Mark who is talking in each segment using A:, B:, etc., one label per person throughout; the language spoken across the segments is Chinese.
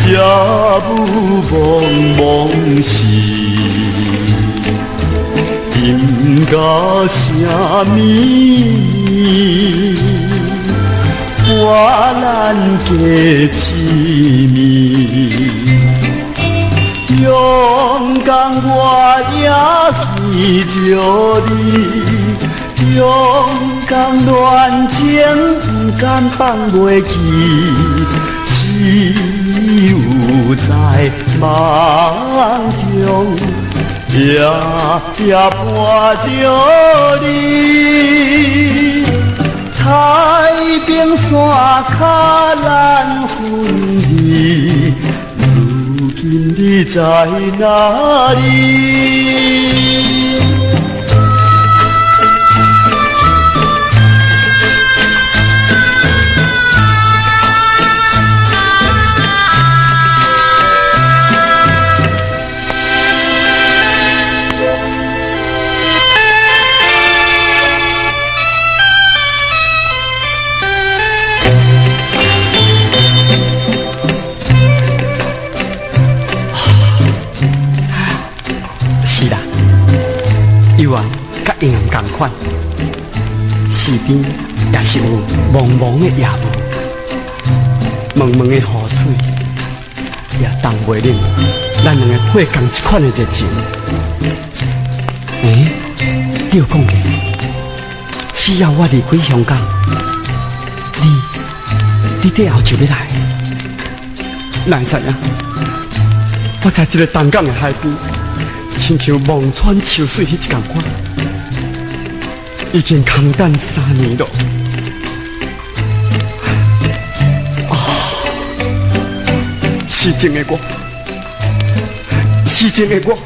A: 夜雾蒙蒙是，因甲啥物？我咱加亲密，勇敢我也记着你，勇敢恋情不敢放袂记。只有在梦中，夜伴着你。太平山脚咱分离，如今你在哪里？幽暗甲阴暗同款，四边也是有蒙蒙的夜雾，蒙蒙的雨水也冻袂冷咱两个配共一款的热情。你有讲过，只要我离开香港，你在后就要来，哪会知影？我在这个东港的海边。亲像望穿秋水迄一共款，已经空等3年了。失情的我，失情的我，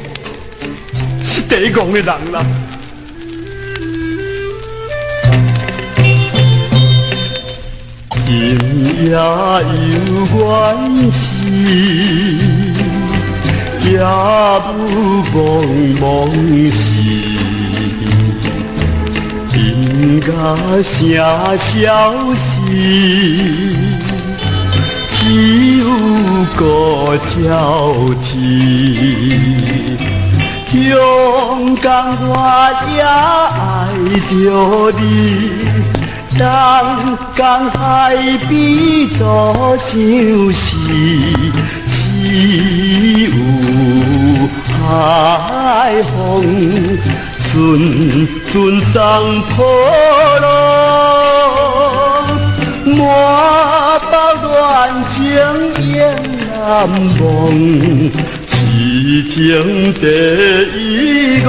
A: 是第一戆的人啦。今夜有关系。夜雾蒙蒙是，因甲啥消息？只有孤鸟啼。勇敢我也爱着你，东港海边多相思。只有海风阵送破浪，满腹恋情雁难忘，痴情第一个。